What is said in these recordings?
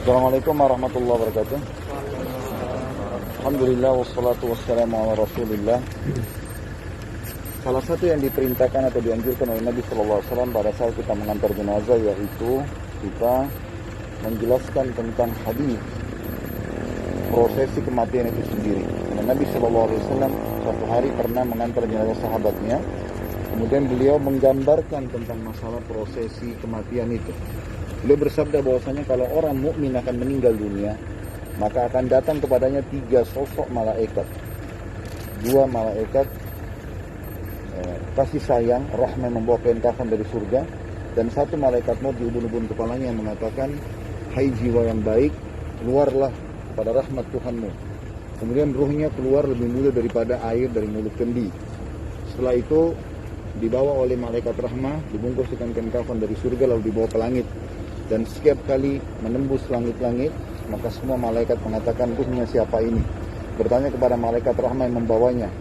Assalamualaikum warahmatullahi wabarakatuh. Alhamdulillah wassalatu wassalamu ala rasulillah. Salah satu yang diperintahkan atau dianjurkan oleh Nabi SAW pada saat kita mengantar jenazah, yaitu kita menjelaskan tentang hadis prosesi kematian itu sendiri. Karena Nabi SAW suatu hari pernah mengantar jenazah sahabatnya, kemudian beliau menggambarkan tentang masalah prosesi kematian itu. Beliau bersabda bahwasanya kalau orang mukmin akan meninggal dunia, maka akan datang kepadanya 3 sosok malaikat. 2 malaikat kasih sayang, rahmat, membawa kain kafan dari surga, dan 1 malaikat maut di ubun-ubun kepalanya yang mengatakan, hai jiwa yang baik, keluarlah kepada rahmat Tuhanmu. Kemudian ruhnya keluar lebih mulia daripada air dari mulut kendi. Setelah itu dibawa oleh malaikat rahmah, dibungkus dengan kain kafan dari surga, lalu dibawa ke langit. Dan setiap kali menembus langit-langit, maka semua malaikat mengatakan, ruhnya siapa ini? Bertanya kepada malaikat rahmah yang membawanya.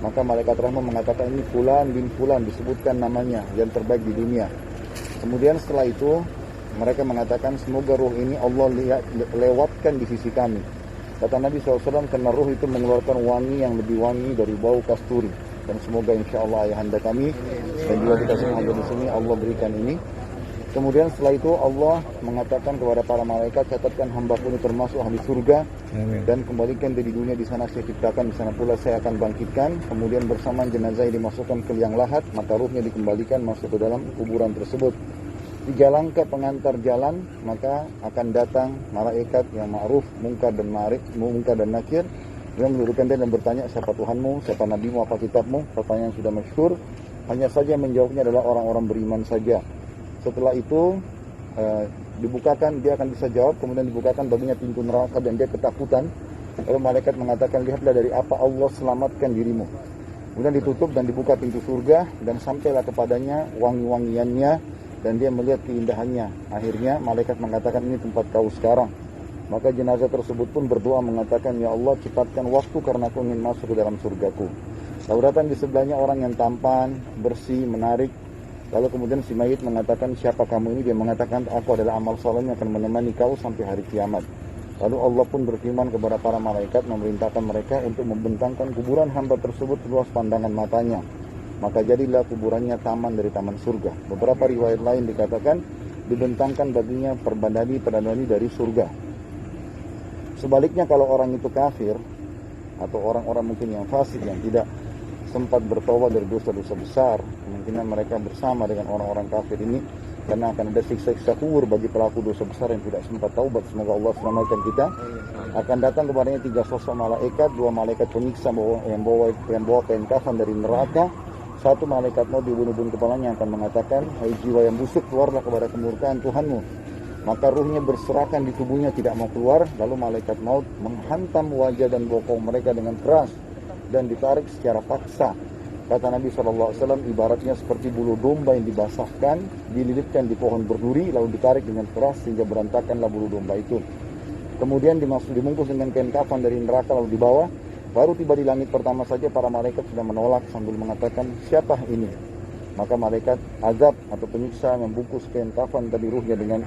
Maka malaikat rahmah mengatakan, ini fulan bin fulan, disebutkan namanya, yang terbaik di dunia. Kemudian setelah itu mereka mengatakan, semoga ruh ini Allah lewatkan di sisi kami. Kata Nabi SAW, karena ruh itu mengeluarkan wangi yang lebih wangi dari bau kasturi. Dan semoga insya Allah ayahanda kami dan juga kita semua di sini Allah berikan ini. Kemudian setelah itu Allah mengatakan kepada para malaikat, catatkan hambaku ini termasuk ahli surga. Amin. Dan kembalikan dari dunia, di sana saya ciptakan, di sana pula saya akan bangkitkan. Kemudian bersamaan jenazah dimasukkan ke liang lahat, maka ruhnya dikembalikan masuk ke dalam kuburan tersebut. 3 langkah pengantar jalan, maka akan datang malaikat yang ma'ruf, mungkar dan nakir. Dia mendudukkan dia dan bertanya, siapa Tuhanmu, siapa nabimu, apa kitabmu? Pertanyaan yang sudah masyhur. Hanya saja menjawabnya adalah orang-orang beriman saja. Setelah itu dibukakan, dia akan bisa jawab. Kemudian dibukakan baginya pintu neraka dan dia ketakutan. Lalu malaikat mengatakan, lihatlah dari apa Allah selamatkan dirimu. Kemudian ditutup dan dibuka pintu surga, dan sampailah kepadanya wangi-wangiannya, dan dia melihat keindahannya. Akhirnya malaikat mengatakan, ini tempat kau sekarang. Maka jenazah tersebut pun berdoa mengatakan, ya Allah, cepatkan waktu karena aku ingin masuk ke dalam surgaku. Lalu datang di sebelahnya orang yang tampan, bersih, menarik. Lalu kemudian si mayit mengatakan, siapa kamu ini? Dia mengatakan, aku adalah amal saleh yang akan menemani kau sampai hari kiamat. Lalu Allah pun berfirman kepada para malaikat, memerintahkan mereka untuk membentangkan kuburan hamba tersebut seluas pandangan matanya. Maka jadilah kuburannya taman dari taman surga. Beberapa riwayat lain dikatakan, dibentangkan baginya perbandani dari surga. Sebaliknya kalau orang itu kafir, atau orang-orang mungkin yang fasik, yang tidak sempat bertobat dari dosa-dosa besar, kemungkinan mereka bersama dengan orang-orang kafir ini, karena akan ada siksa-siksa kubur bagi pelaku dosa besar yang tidak sempat taubat. Semoga Allah selamatkan kita. Akan datang kepadanya 3 sosok malaikat, 2 malaikat penyiksa yang bawa kain kafan dari neraka, 1 malaikat maut di ubun-ubun kepalanya yang akan mengatakan, hai jiwa yang busuk, keluarlah kepada kemurkaan Tuhanmu. Maka ruhnya berserakan di tubuhnya, tidak mau keluar. Lalu malaikat maut menghantam wajah dan bokong mereka dengan keras dan ditarik secara paksa. Kata Nabi SAW, ibaratnya seperti bulu domba yang dibasahkan, dililitkan di pohon berduri, lalu ditarik dengan keras sehingga berantakanlah bulu domba itu. Kemudian dibungkus dengan kain kafan dari neraka, lalu dibawa. Baru tiba di langit pertama saja, para malaikat sudah menolak sambil mengatakan, siapa ini? Maka malaikat azab atau penyiksa membungkus kain kafan tadi ruhnya dengan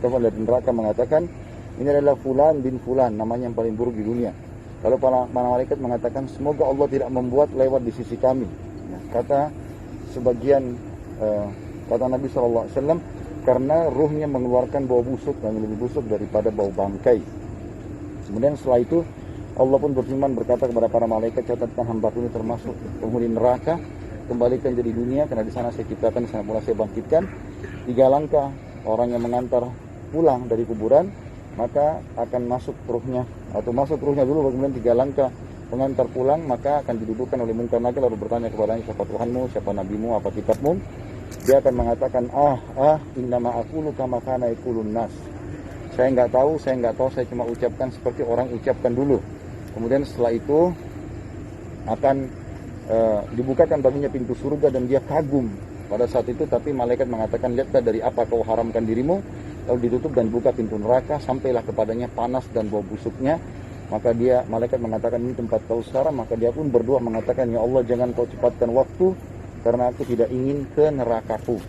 kafan dari neraka mengatakan, ini adalah fulan bin fulan, namanya yang paling buruk di dunia. Lalu para malaikat mengatakan, semoga Allah tidak membuat lewat di sisi kami. Nah, kata sebagian kata Nabi SAW, karena ruhnya mengeluarkan bau busuk yang lebih busuk daripada bau bangkai. Kemudian setelah itu Allah pun berfirman berkata kepada para malaikat, catatkan hambaku ini termasuk penghuni neraka, kembalikan jadi dunia karena di sana saya ciptakan, di sana pula saya bangkitkan. 3 langkah orang yang mengantar pulang dari kuburan, maka akan masuk ruhnya, atau masuk ruhnya dulu, kemudian 3 langkah pengantar pulang, maka akan didudukkan oleh munkar nakir, lalu bertanya kepadanya, siapa Tuhanmu, siapa nabimu, apa kitabmu? Dia akan mengatakan, innama aqulu kama kana yaqulun nas. Saya nggak tahu, saya cuma ucapkan seperti orang ucapkan dulu. Kemudian setelah itu akan dibukakan baginya pintu surga dan dia kagum pada saat itu. Tapi malaikat mengatakan, lihatlah dari apa kau haramkan dirimu. Lalu ditutup dan buka pintu neraka, sampailah kepadanya panas dan bau busuknya. Maka malaikat mengatakan, ini tempat kau sekarang. Maka dia pun berdoa mengatakan, ya Allah, jangan kau cepatkan waktu karena aku tidak ingin ke nerakaku.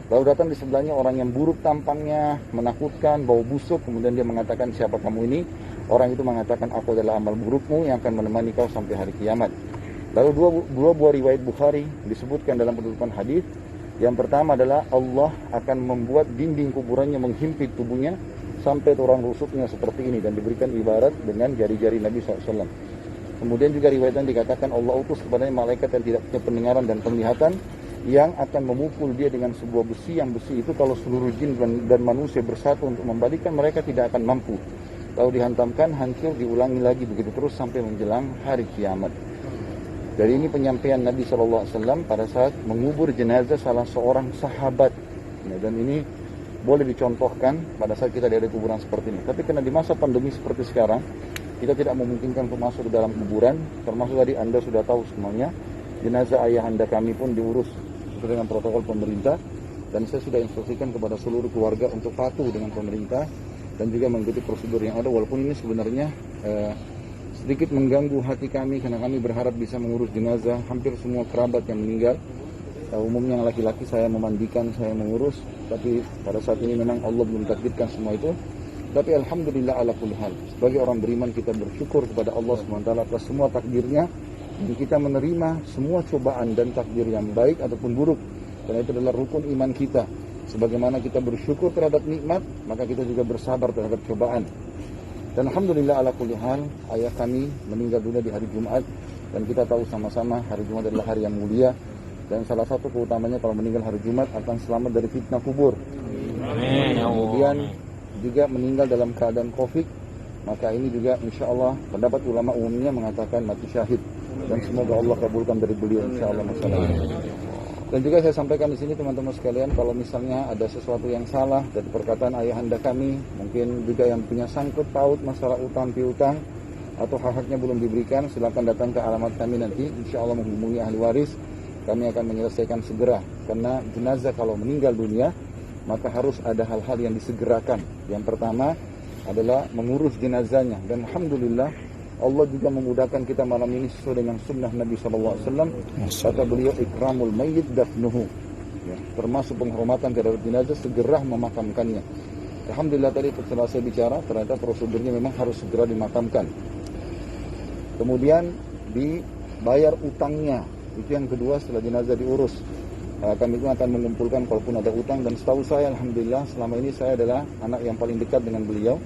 Lalu datang di sebelahnya orang yang buruk tampangnya, menakutkan, bau busuk, kemudian dia mengatakan, siapa kamu ini? Orang itu mengatakan, aku adalah amal burukmu yang akan menemani kau sampai hari kiamat. Lalu dua buah riwayat Bukhari disebutkan dalam penutupan hadis. Yang pertama adalah Allah akan membuat dinding kuburannya menghimpit tubuhnya sampai tulang rusuknya seperti ini dan diberikan ibarat dengan jari-jari Nabi SAW. Kemudian juga riwayat yang dikatakan Allah utus kepadanya malaikat yang tidak punya pendengaran dan penglihatan yang akan memukul dia dengan sebuah besi, yang besi itu kalau seluruh jin dan manusia bersatu untuk membalikkan mereka tidak akan mampu. Lalu dihantamkan, hancur, diulangi lagi begitu terus sampai menjelang hari kiamat. Dari ini penyampaian Nabi SAW pada saat mengubur jenazah salah seorang sahabat. Dan ini boleh dicontohkan pada saat kita ada kuburan seperti ini. Tapi karena di masa pandemi seperti sekarang, kita tidak memungkinkan untuk masuk ke dalam kuburan. Termasuk tadi Anda sudah tahu semuanya, jenazah ayah anda kami pun diurus sesuai dengan protokol pemerintah. Dan saya sudah instruksikan kepada seluruh keluarga untuk patuh dengan pemerintah dan juga mengikuti prosedur yang ada. Walaupun ini sebenarnya sedikit mengganggu hati kami karena kami berharap bisa mengurus jenazah hampir semua kerabat yang meninggal. Umumnya laki-laki saya memandikan, saya mengurus, tapi pada saat ini memang Allah belum takdirkan semua itu. Tapi alhamdulillah ala kulli hal, sebagai orang beriman kita bersyukur kepada Allah SWT atas semua takdirnya, dan kita menerima semua cobaan dan takdir yang baik ataupun buruk, karena itu adalah rukun iman kita. Sebagaimana kita bersyukur terhadap nikmat, maka kita juga bersabar terhadap cobaan. Dan alhamdulillah ala kulli hal, ayah kami meninggal dunia di hari Jumat, dan kita tahu sama-sama hari Jumat adalah hari yang mulia, dan salah satu keutamanya kalau meninggal hari Jumat akan selamat dari fitnah kubur. Amin. Kemudian juga meninggal dalam keadaan COVID, maka ini juga insya Allah pendapat ulama umumnya mengatakan mati syahid, dan semoga Allah kabulkan dari beliau insya Allah masalahnya. Dan juga saya sampaikan di sini teman-teman sekalian, kalau misalnya ada sesuatu yang salah dari perkataan ayahanda kami, mungkin juga yang punya sangkut paut masalah utang piutang atau hak-haknya belum diberikan, silakan datang ke alamat kami nanti, insya Allah menghubungi ahli waris, kami akan menyelesaikan segera. Karena jenazah kalau meninggal dunia, maka harus ada hal-hal yang disegerakan. Yang pertama adalah mengurus jenazahnya, dan alhamdulillah Allah juga memudahkan kita malam ini sesuai dengan sunnah Nabi SAW. Kata beliau, ikramul mayyit dafnuhu, ya, termasuk penghormatan terhadap jenazah, segera memakamkannya. Alhamdulillah tadi setelah saya bicara, ternyata prosedurnya memang harus segera dimakamkan. Kemudian dibayar utangnya, itu yang kedua setelah jenazah diurus. Kami juga akan mengumpulkan kalaupun ada utang, dan setahu saya alhamdulillah selama ini saya adalah anak yang paling dekat dengan beliau.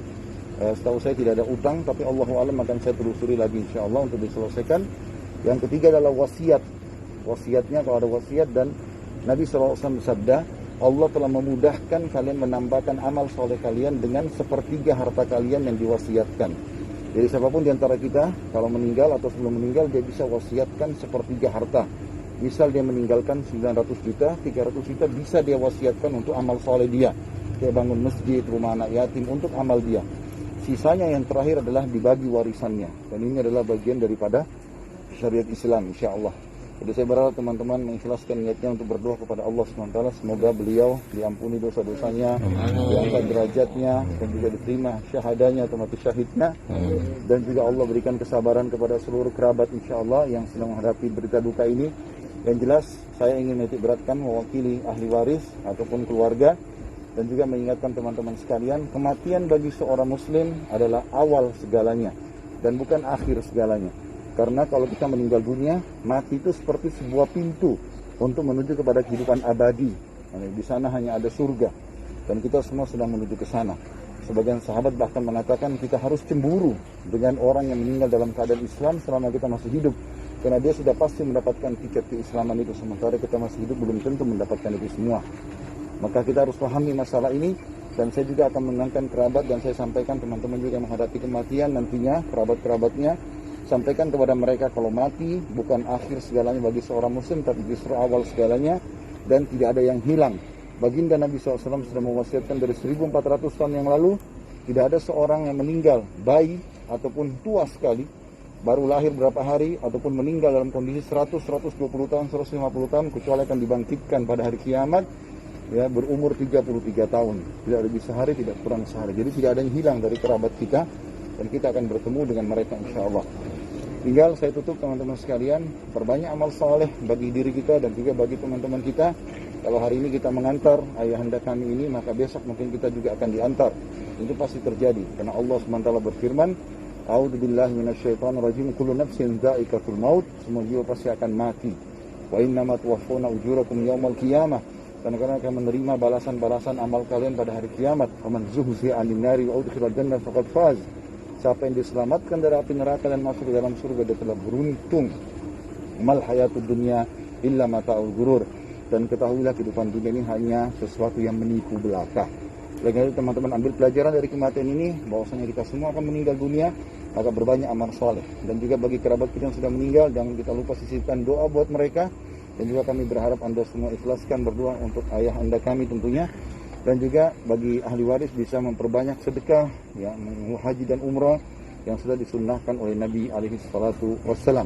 Setahu saya tidak ada utang, tapi Allahu a'lam akan saya telusuri lagi insya Allah untuk diselesaikan. Yang ketiga adalah wasiat. Wasiatnya kalau ada wasiat, dan Nabi SAW bersabda, Allah telah memudahkan kalian menambahkan amal soleh kalian dengan sepertiga harta kalian yang diwasiatkan. Jadi siapapun di antara kita kalau meninggal atau sebelum meninggal, dia bisa wasiatkan sepertiga harta. Misal dia meninggalkan 900 juta, 300 juta bisa dia wasiatkan untuk amal soleh dia. Kayak bangun masjid, rumah anak yatim, untuk amal dia. Sisanya yang terakhir adalah dibagi warisannya. Dan ini adalah bagian daripada syariat Islam insya Allah. Jadi saya berharap teman-teman mengikhlaskan niatnya untuk berdoa kepada Allah SWT. Semoga beliau diampuni dosa-dosanya, diangkat derajatnya, dan juga diterima syahadanya atau mati syahidnya. Dan juga Allah berikan kesabaran kepada seluruh kerabat insya Allah yang sedang menghadapi berita duka ini. Yang jelas saya ingin menitik beratkan mewakili ahli waris ataupun keluarga, dan juga mengingatkan teman-teman sekalian, kematian bagi seorang muslim adalah awal segalanya dan bukan akhir segalanya. Karena kalau kita meninggal dunia, mati itu seperti sebuah pintu untuk menuju kepada kehidupan abadi. Di sana hanya ada surga, dan kita semua sedang menuju ke sana. Sebagian sahabat bahkan mengatakan kita harus cemburu dengan orang yang meninggal dalam keadaan Islam selama kita masih hidup, karena dia sudah pasti mendapatkan tiket keislaman itu, sementara kita masih hidup belum tentu mendapatkan itu semua. Maka kita harus pahami masalah ini, dan saya juga akan menenangkan kerabat, dan saya sampaikan teman-teman juga yang menghadapi kematian nantinya, kerabat-kerabatnya, sampaikan kepada mereka kalau mati bukan akhir segalanya bagi seorang muslim, tapi justru awal segalanya, dan tidak ada yang hilang. Baginda Nabi SAW sudah mewasiatkan dari 1400 tahun yang lalu, tidak ada seorang yang meninggal, bayi ataupun tua sekali, baru lahir berapa hari, ataupun meninggal dalam kondisi 100, 120 tahun, 150 tahun, kecuali akan dibangkitkan pada hari kiamat, ya, berumur 33 tahun, tidak lebih sehari, tidak kurang sehari. Jadi tidak ada yang hilang dari kerabat kita, dan kita akan bertemu dengan mereka insya Allah. Tinggal saya tutup teman-teman sekalian, perbanyak amal soleh bagi diri kita dan juga bagi teman-teman kita, Kalau hari ini kita mengantar ayahanda kami ini, maka besok mungkin kita juga akan diantar. Itu pasti terjadi. Karena Allah SWT berfirman, A'udzubillahi minasyaitonirrajim, kullu nafsin dha'iqatul maut, semua jiwa pasti akan mati. Wa innama tuwaffawna ujurakum yaumal qiyamah. Karena akan menerima balasan-balasan amal kalian pada hari kiamat. Faman zuhziha 'anil nari wa udkhilal jannah faqad faz. Siapa yang diselamatkan dari api neraka dan masuk ke dalam surga, dia telah beruntung. Mal hayatud dunya illa mata'ul ghurur. Dan ketahuilah kehidupan dunia ini hanya sesuatu yang menipu belaka. Oleh karena itu teman-teman ambil pelajaran dari kematian ini, bahwasanya kita semua akan meninggal dunia, maka berbanyak amal soleh. Dan juga bagi kerabat kita yang sudah meninggal, jangan kita lupa sisipkan doa buat mereka. Dan juga kami berharap Anda semua ikhlaskan berdoa untuk ayah Anda kami tentunya. Dan juga bagi ahli waris bisa memperbanyak sedekah, ya, haji dan umrah yang sudah disunnahkan oleh Nabi alaihi salatu wassalam.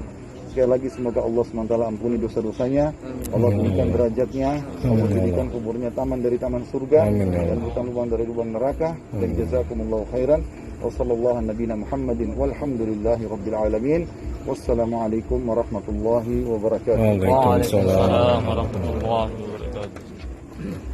Sekali lagi semoga Allah SWT ampuni dosa-dosanya, Allah tinggikan derajatnya, Allah jadikan kuburnya taman dari taman surga, dan bukan lubang dari lubang neraka. Dan jazakumullahu khairan. Wassallallahu nabiyana Muhammadin walhamdulillahi rabbil alamin. Wassalamualaikum warahmatullahi wabarakatuh. Waalaikumsalam warahmatullahi wabarakatuh.